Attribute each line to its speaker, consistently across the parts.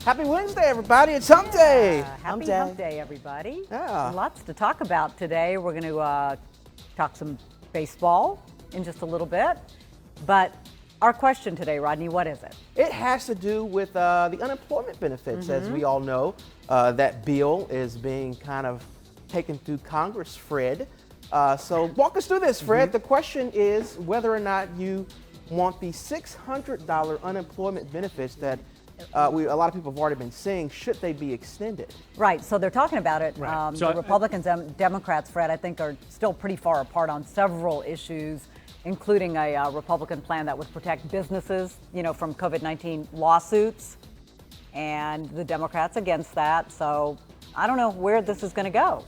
Speaker 1: Happy Wednesday, everybody. It's Hump Day.
Speaker 2: Happy Hump Day, everybody.
Speaker 1: Yeah.
Speaker 2: Lots to talk about today. We're going to talk some baseball in just a little bit. But our question today, Rodney, what is it?
Speaker 1: It has to do with the unemployment benefits. As we all know, that bill is being kind of taken through Congress, Fred. So walk us through this, Fred. The question is whether or not you want the $600 unemployment benefits that a lot of people have already been saying, should they be extended?
Speaker 2: Right, so they're talking about it.
Speaker 3: Right.
Speaker 2: The Republicans and Democrats, Fred, I think are still pretty far apart on several issues, including a Republican plan that would protect businesses, from COVID-19 lawsuits, and the Democrats against that. So I don't know where this is going to go.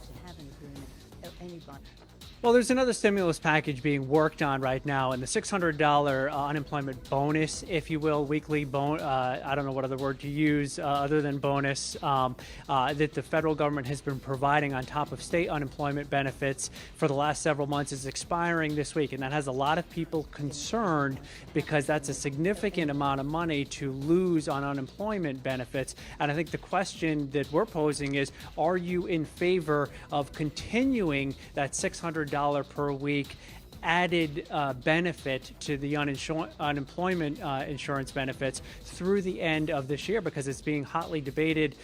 Speaker 3: Well, there's another stimulus package being worked on right now, and the $600 unemployment bonus, if you will, weekly I don't know what other word to use other than bonus, that the federal government has been providing on top of state unemployment benefits for the last several months is expiring this week. And that has a lot of people concerned because that's a significant amount of money to lose on unemployment benefits. And I think the question that we're posing is, are you in favor of continuing that $600 per week added benefit to the unemployment insurance benefits through the end of this year, because it's being hotly debated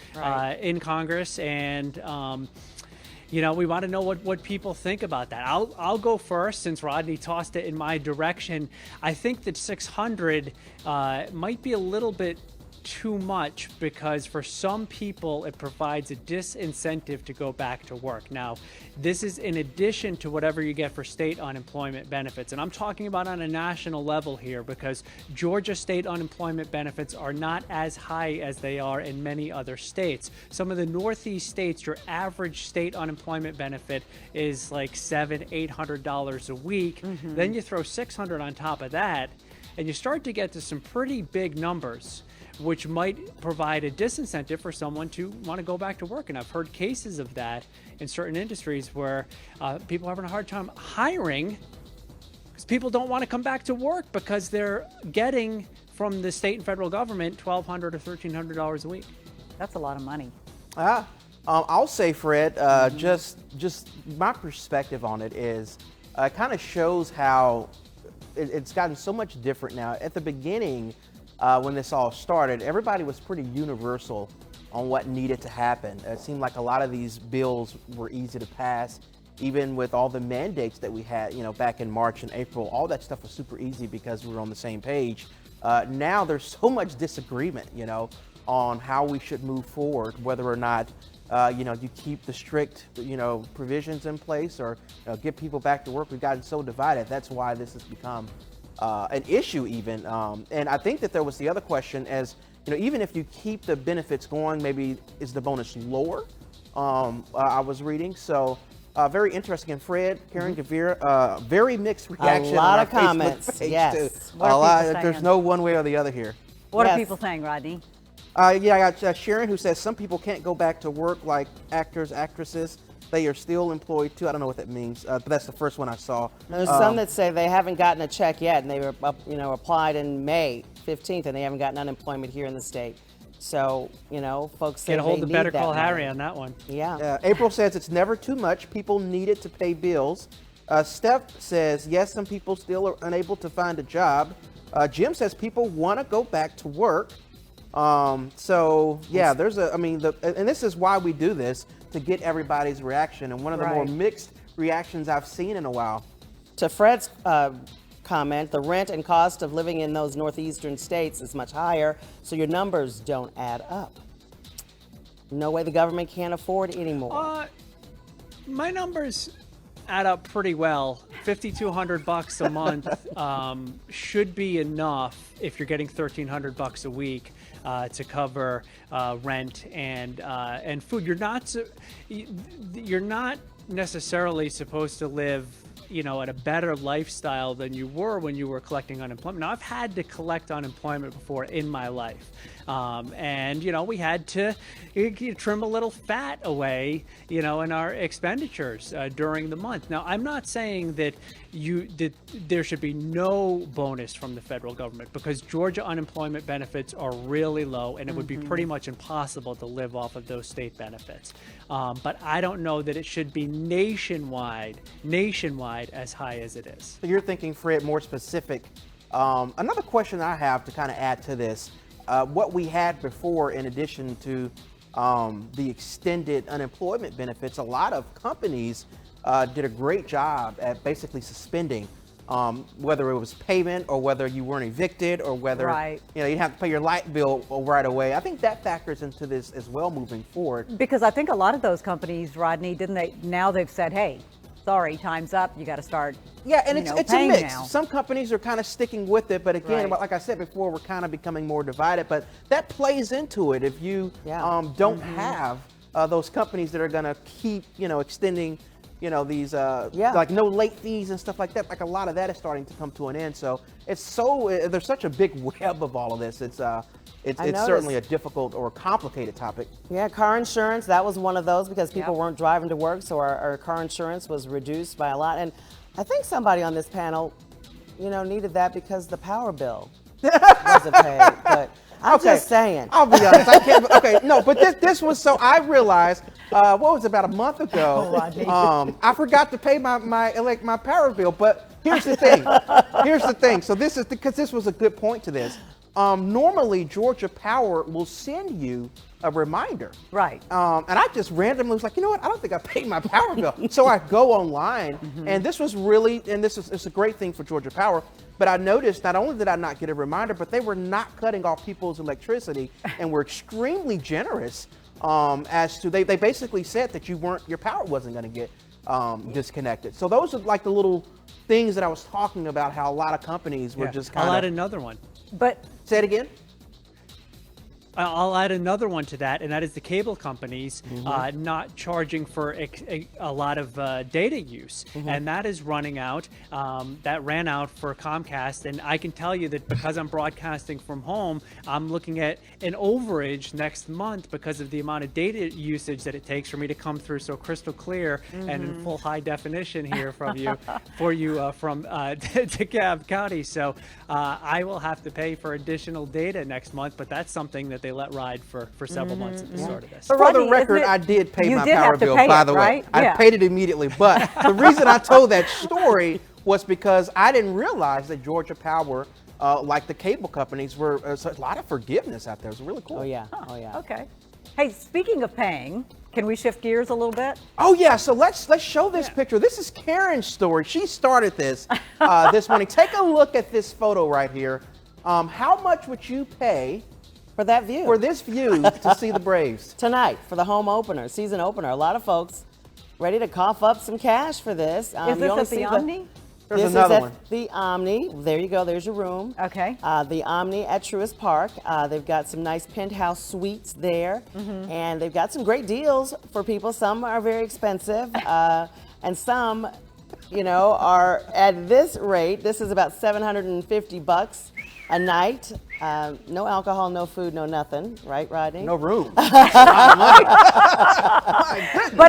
Speaker 3: in Congress, and we want to know what people think about that. I'll go first since Rodney tossed it in my direction. I think that 600 might be a little bit too much, because for some people it provides a disincentive to go back to work. Now, this is in addition to whatever you get for state unemployment benefits, and I'm talking about on a national level here, because Georgia state unemployment benefits are not as high as they are in many other states. Some of the Northeast states, your average state unemployment benefit is like $700-800 a week. Then you throw 600 on top of that, and you start to get to some pretty big numbers, which might provide a disincentive for someone to want to go back to work. And I've heard cases of that in certain industries where people are having a hard time hiring because people don't want to come back to work because they're getting from the state and federal government $1,200 or $1,300 a week.
Speaker 2: That's a lot of money.
Speaker 1: I'll say, Fred, just my perspective on it is it kind of shows how it's gotten so much different now. At the beginning, when this all started, everybody was pretty universal on what needed to happen. It seemed like a lot of these bills were easy to pass, even with all the mandates that we had, back in March and April. All that stuff was super easy because we were on the same page. Now there's so much disagreement, on how we should move forward, whether or not, you keep the strict, provisions in place or get people back to work. We've gotten so divided. That's why this has become an issue even. And I think that there was the other question as, even if you keep the benefits going, maybe is the bonus lower? I was reading. So very interesting. And Fred, Karen, Gavira, very mixed reaction.
Speaker 4: A lot
Speaker 1: on
Speaker 4: of
Speaker 1: our Facebook
Speaker 4: comments,
Speaker 1: page,
Speaker 4: yes.
Speaker 1: too.
Speaker 2: What are people
Speaker 1: There's
Speaker 2: saying?
Speaker 1: no one way or the other here.
Speaker 2: What are
Speaker 4: Yes.
Speaker 2: people saying, Rodney?
Speaker 1: I got Sharon, who says some people can't go back to work, like actors, actresses. They are still employed too. I don't know what that means, but that's the first one I saw.
Speaker 4: There's some that say they haven't gotten a check yet, and they were, applied in May 15th, and they haven't gotten unemployment here in the state. So, folks say
Speaker 3: Get a hold
Speaker 4: they
Speaker 3: of
Speaker 4: need
Speaker 3: Better
Speaker 4: that
Speaker 3: Call
Speaker 4: money.
Speaker 3: Harry on that one.
Speaker 4: Yeah.
Speaker 1: April says it's never too much. People need it to pay bills. Steph says, yes, some people still are unable to find a job. Jim says people want to go back to work. So yeah, and this is why we do this, to get everybody's reaction. And one of the more mixed reactions I've seen in a while.
Speaker 4: To Fred's comment, the rent and cost of living in those northeastern states is much higher, so your numbers don't add up. No way the government can't afford anymore.
Speaker 3: My numbers add up pretty well. $5,200 a month should be enough if you're getting $1,300 a week to cover rent and food. You're not necessarily supposed to live, at a better lifestyle than you were when you were collecting unemployment. Now, I've had to collect unemployment before in my life. And we had to trim a little fat away, in our expenditures during the month. Now, I'm not saying that there should be no bonus from the federal government, because Georgia unemployment benefits are really low, and it would be pretty much impossible to live off of those state benefits. But I don't know that it should be nationwide as high as it is.
Speaker 1: So you're thinking, Fred, more specific. Another question I have to kind of add to this, what we had before, in addition to the extended unemployment benefits, a lot of companies did a great job at basically suspending, whether it was payment or whether you weren't evicted or whether you didn't have to pay your light bill right away. I think that factors into this as well moving forward.
Speaker 2: Because I think a lot of those companies, Rodney, didn't they? Now they've said, hey, sorry, time's up. You got to start.
Speaker 1: Yeah, and it's a
Speaker 2: paying
Speaker 1: mix.
Speaker 2: now.
Speaker 1: Some companies are kind of sticking with it, but again, like I said before, we're kind of becoming more divided. But that plays into it. If you don't have those companies that are going to keep, extending, these like no late fees and stuff like that. Like a lot of that is starting to come to an end. So there's such a big web of all of this. It's certainly a difficult or complicated topic.
Speaker 4: Yeah, car insurance, that was one of those, because people weren't driving to work, so our car insurance was reduced by a lot. And I think somebody on this panel, needed that because the power bill wasn't paid. But I'm just saying.
Speaker 1: I'll be honest. I can't. Okay, no, but this was so. I realized what was it, about a month ago. I forgot to pay my power bill. But here's the thing. So this is because this was a good point to this. Normally, Georgia Power will send you a reminder.
Speaker 2: Right.
Speaker 1: And I just randomly was like, you know what? I don't think I paid my power bill. So I go online, and this was it's a great thing for Georgia Power. But I noticed not only did I not get a reminder, but they were not cutting off people's electricity, and were extremely generous as to they basically said that your power wasn't going to get disconnected. So those are like the little things that I was talking about, how a lot of companies were just kind of.
Speaker 3: I'll add another one.
Speaker 2: But
Speaker 1: say it again.
Speaker 3: I'll add another one to that, and that is the cable companies not charging for a lot of data use, and that is running out. That ran out for Comcast, and I can tell you that because I'm broadcasting from home, I'm looking at an overage next month because of the amount of data usage that it takes for me to come through so crystal clear and in full high definition here from you, from DeKalb County. So I will have to pay for additional data next month, but that's something that they let ride for several months at the start of this.
Speaker 1: For the record, I did pay my power bill, by the way. I paid it immediately. But the reason I told that story was because I didn't realize that Georgia Power, like the cable companies, there's a lot of forgiveness out there. It's really cool.
Speaker 4: Oh, yeah. Oh, yeah.
Speaker 2: Okay. Hey, speaking of paying, can we shift gears a little bit?
Speaker 1: Oh, yeah. So let's show this picture. This is Karen's story. She started this this morning. Take a look at this photo right here. How much would you pay
Speaker 4: for that view?
Speaker 1: For this view to see the Braves?
Speaker 4: Tonight, for the home opener, season opener. A lot of folks ready to cough up some cash for this.
Speaker 2: Is this at the Omni?
Speaker 1: There's another one.
Speaker 4: The Omni. There you go. There's your room.
Speaker 2: Okay.
Speaker 4: The Omni at Truist Park. They've got some nice penthouse suites there, and they've got some great deals for people. Some are very expensive, and some, are at this rate. This is about $750 a night. No alcohol, no food, no nothing, right, Rodney?
Speaker 1: No room.
Speaker 2: But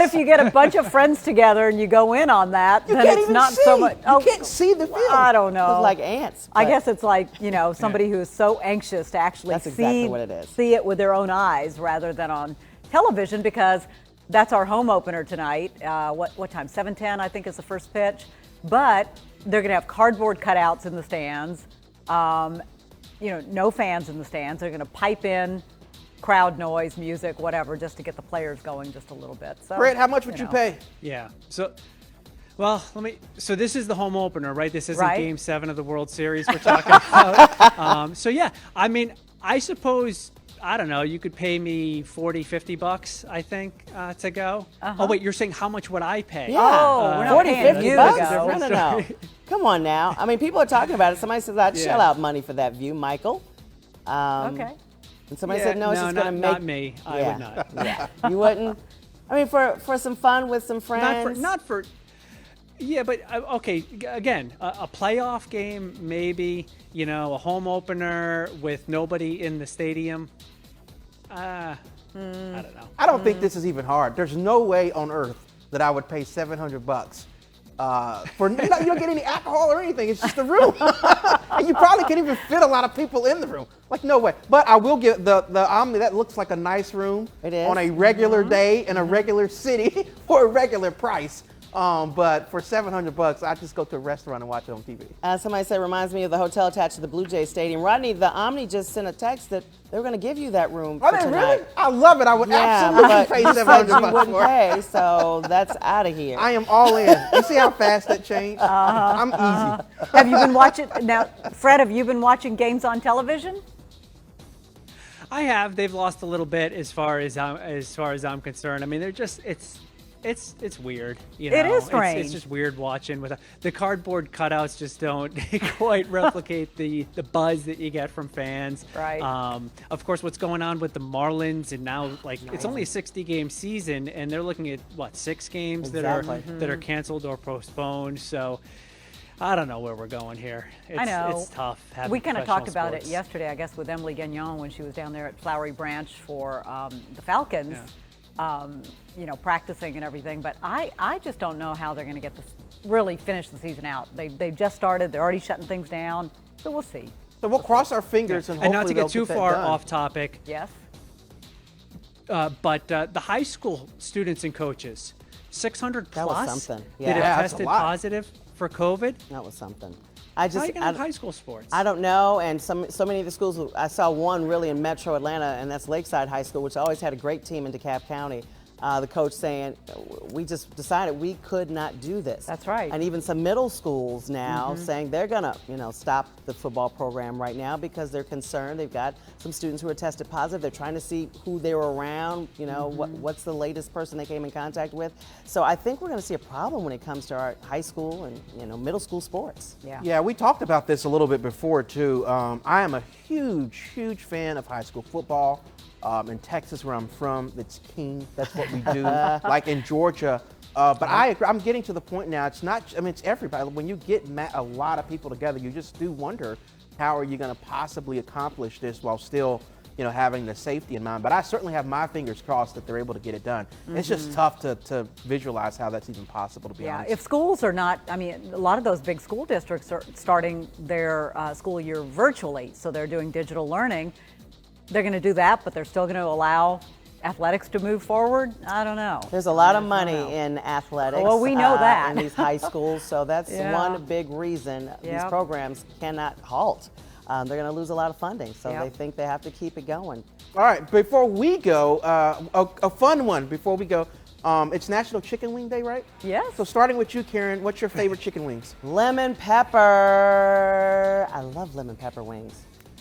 Speaker 2: if you get a bunch of friends together and you go in on that, then it's not so much.
Speaker 1: You can't see the field.
Speaker 2: I don't know.
Speaker 4: It's like ants.
Speaker 2: I guess it's like, somebody who is so anxious to actually
Speaker 4: exactly what it is.
Speaker 2: See it with their own eyes rather than on television, because that's our home opener tonight. What time? 7:10, I think, is the first pitch. But they're going to have cardboard cutouts in the stands. No fans in the stands. They're going to pipe in crowd noise, music, whatever, just to get the players going just a little bit. So,
Speaker 1: Brett, how much would you pay?
Speaker 3: Yeah. So this is the home opener, right? This isn't Game 7 of the World Series we're talking about. I suppose, I don't know, you could pay me $40-50, I think, to go. Oh, wait, you're saying how much would I pay?
Speaker 4: Yeah.
Speaker 2: We're not paying you to go.
Speaker 4: No. Come on now. I mean, people are talking about it. Somebody says, I'd shell out money for that view, Michael.
Speaker 2: Okay.
Speaker 4: And somebody said, no, it's just going to make...
Speaker 3: Not me. I would not.
Speaker 4: Yeah. You wouldn't? I mean, for some fun with some friends?
Speaker 3: Yeah, but okay. Again, a playoff game, maybe. A home opener with nobody in the stadium. I don't know.
Speaker 1: I don't think this is even hard. There's no way on earth that I would pay $700 for you don't get any alcohol or anything. It's just a room, and you probably can't even fit a lot of people in the room. Like no way. But I will get the Omni. That looks like a nice room
Speaker 4: It is.
Speaker 1: on a regular day in a regular city for a regular price. But for $700, I just go to a restaurant and watch it on TV.
Speaker 4: Somebody said, reminds me of the hotel attached to the Blue Jays Stadium. Rodney, the Omni just sent a text that they were going to give you that room
Speaker 1: Are
Speaker 4: for
Speaker 1: they
Speaker 4: tonight.
Speaker 1: really? I love it. I would absolutely
Speaker 4: but
Speaker 1: pay
Speaker 4: you said
Speaker 1: $700
Speaker 4: you wouldn't
Speaker 1: for it.
Speaker 4: pay, so that's out of here.
Speaker 1: I am all in. You see how fast that changed? I'm easy.
Speaker 2: Have you been watching now, Fred? Have you been watching games on television?
Speaker 3: I have. They've lost a little bit as far as I'm concerned. I mean, they're just it's weird.
Speaker 2: It is strange.
Speaker 3: It's just weird watching with the cardboard cutouts. Just don't quite replicate the buzz that you get from fans.
Speaker 2: Right.
Speaker 3: Of course, what's going on with the Marlins and now it's only a 60-game season and they're looking at 6 games
Speaker 4: Exactly.
Speaker 3: that are canceled or postponed. So. I don't know where we're going here.
Speaker 2: I know.
Speaker 3: It's tough.
Speaker 2: We kind of talked about it
Speaker 3: sports.
Speaker 2: yesterday, I guess, with Emily Gagnon when she was down there at Flowery Branch for the Falcons, practicing and everything. But I just don't know how they're going to get this really finish the season out. They've just started. They're already shutting things down. So we'll see.
Speaker 1: So we'll cross our fingers and hopefully
Speaker 3: And not to
Speaker 1: they'll
Speaker 3: get too
Speaker 1: that
Speaker 3: far
Speaker 1: done.
Speaker 3: off topic,
Speaker 2: Yes.
Speaker 3: but the high school students and coaches, 600
Speaker 4: That was
Speaker 3: plus
Speaker 4: something.
Speaker 3: that
Speaker 4: Yeah.
Speaker 3: have
Speaker 1: Yeah, that's a
Speaker 3: tested
Speaker 1: lot.
Speaker 3: positive for COVID.
Speaker 4: That was something.
Speaker 3: How are you going to have high school sports?
Speaker 4: I don't know, and so many of the schools, I saw one really in Metro Atlanta, and that's Lakeside High School, which always had a great team in DeKalb County. The coach saying, we just decided we could not do this.
Speaker 2: That's right.
Speaker 4: And even some middle schools now saying they're going to, stop the football program right now because they're concerned. They've got some students who are tested positive. They're trying to see who they were around, what's the latest person they came in contact with. So I think we're going to see a problem when it comes to our high school and, middle school sports.
Speaker 2: Yeah.
Speaker 1: Yeah, we talked about this a little bit before too. I am a huge fan of high school football. In Texas, where I'm from, it's king. That's what we do. Like in Georgia. But I agree. I'm getting to the point now. It's not. I mean, it's everybody. When you get a lot of people together, you just do wonder how are you going to possibly accomplish this while still, having the safety in mind. But I certainly have my fingers crossed that they're able to get it done. It's just tough to visualize how that's even possible. To be
Speaker 2: Yeah,
Speaker 1: honest.
Speaker 2: if schools are not, I mean, a lot of those big school districts are starting their school year virtually, so they're doing digital learning. They're going to do that, but they're still going to allow athletics to move forward? I don't know.
Speaker 4: There's a lot of money in athletics.
Speaker 2: Well, we know that.
Speaker 4: In these high schools, so that's
Speaker 2: Yeah.
Speaker 4: one big reason these
Speaker 2: Yep.
Speaker 4: programs cannot halt. They're going to lose a lot of funding, so
Speaker 2: Yep.
Speaker 4: they think they have to keep it going.
Speaker 1: All right, before we go, a fun one before we go. It's National Chicken Wing Day, right?
Speaker 2: Yes.
Speaker 1: So starting with you, Karen, what's your favorite chicken wings?
Speaker 4: Lemon pepper. I love lemon pepper wings.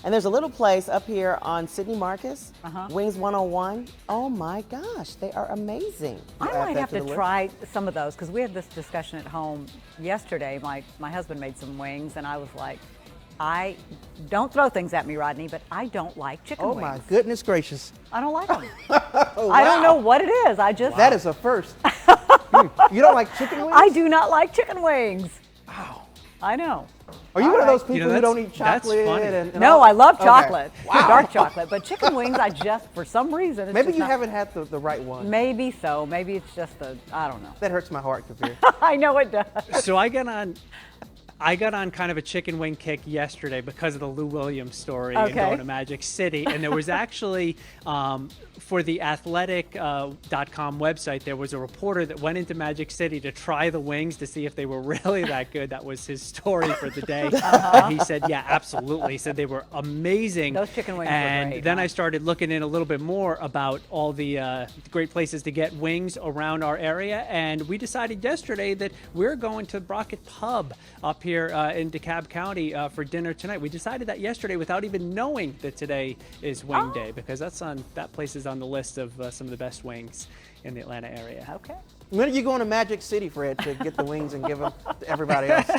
Speaker 4: And there's a little place up here on Sidney Marcus, Wings 101. Oh my gosh, they are amazing.
Speaker 2: I
Speaker 1: add
Speaker 2: might
Speaker 1: that
Speaker 2: have
Speaker 1: to
Speaker 2: to
Speaker 1: the list?
Speaker 2: try some of those because we had this discussion at home yesterday. My husband made some wings, and I was like, I don't throw things at me, Rodney, but I don't like chicken
Speaker 1: Oh
Speaker 2: wings.
Speaker 1: my goodness gracious.
Speaker 2: I don't like them.
Speaker 1: Oh,
Speaker 2: I don't
Speaker 1: wow.
Speaker 2: know what it is. I just
Speaker 1: That is a first. You don't like chicken wings?
Speaker 2: I do not like chicken wings.
Speaker 1: Wow.
Speaker 2: I know.
Speaker 1: Are you
Speaker 2: All
Speaker 1: one of
Speaker 2: right.
Speaker 1: those people who don't eat
Speaker 3: that's
Speaker 1: chocolate?
Speaker 3: funny.
Speaker 1: And
Speaker 2: No,
Speaker 1: all?
Speaker 2: I love
Speaker 1: Okay.
Speaker 2: chocolate,
Speaker 1: Wow.
Speaker 2: dark chocolate, but chicken wings, I just, for some reason, it's
Speaker 1: Maybe
Speaker 2: just
Speaker 1: you
Speaker 2: not-
Speaker 1: haven't had the right one.
Speaker 2: Maybe so. Maybe it's just I don't know.
Speaker 1: That hurts my heart, Kabir.
Speaker 2: I know it does.
Speaker 3: So I got on kind of a chicken wing kick yesterday because of the Lou Williams story and
Speaker 2: Okay.
Speaker 3: going to Magic City. And there was actually, for the athletic.com website, there was a reporter that went into Magic City to try the wings to see if they were really that good. That was his story for the day. And he said, yeah, absolutely. He said they were amazing.
Speaker 2: Those chicken wings were
Speaker 3: And
Speaker 2: great,
Speaker 3: then
Speaker 2: huh?
Speaker 3: I started looking in a little bit more about all the great places to get wings around our area. And we decided yesterday that we're going to Brockett Pub up here in DeKalb County for dinner tonight. We decided that yesterday without even knowing that today is Wing Day, because that place is on the list of some of the best wings in the Atlanta area.
Speaker 2: Okay.
Speaker 1: When are you going to Magic City, Fred, to get the wings and give them to everybody else?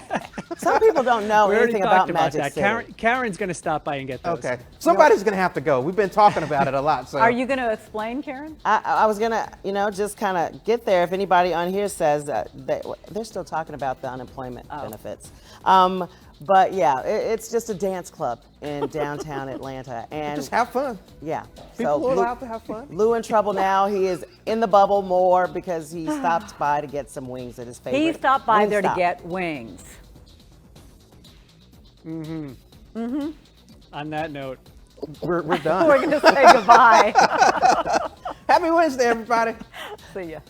Speaker 4: Some people don't know
Speaker 3: We already
Speaker 4: anything
Speaker 3: talked
Speaker 4: about
Speaker 3: about
Speaker 4: Magic
Speaker 3: that.
Speaker 4: City.
Speaker 3: Karen's going to stop by and get those.
Speaker 1: Okay. Somebody's going to have to go. We've been talking about it a lot. So
Speaker 2: Are you going to explain, Karen?
Speaker 4: I was gonna, just kind of get there. If anybody on here says that they're still talking about the unemployment benefits, but yeah, it's just a dance club in downtown Atlanta, and
Speaker 1: just have fun.
Speaker 4: yeah,
Speaker 1: People are allowed to have fun.
Speaker 4: Lou in trouble now. He is in the bubble more because he stopped by to get some wings at his favorite.
Speaker 2: He stopped by
Speaker 4: wing
Speaker 2: there to
Speaker 4: stop.
Speaker 2: get wings.
Speaker 3: On that note,
Speaker 1: We're done.
Speaker 2: We're going to say goodbye.
Speaker 1: Happy Wednesday, everybody.
Speaker 2: See ya.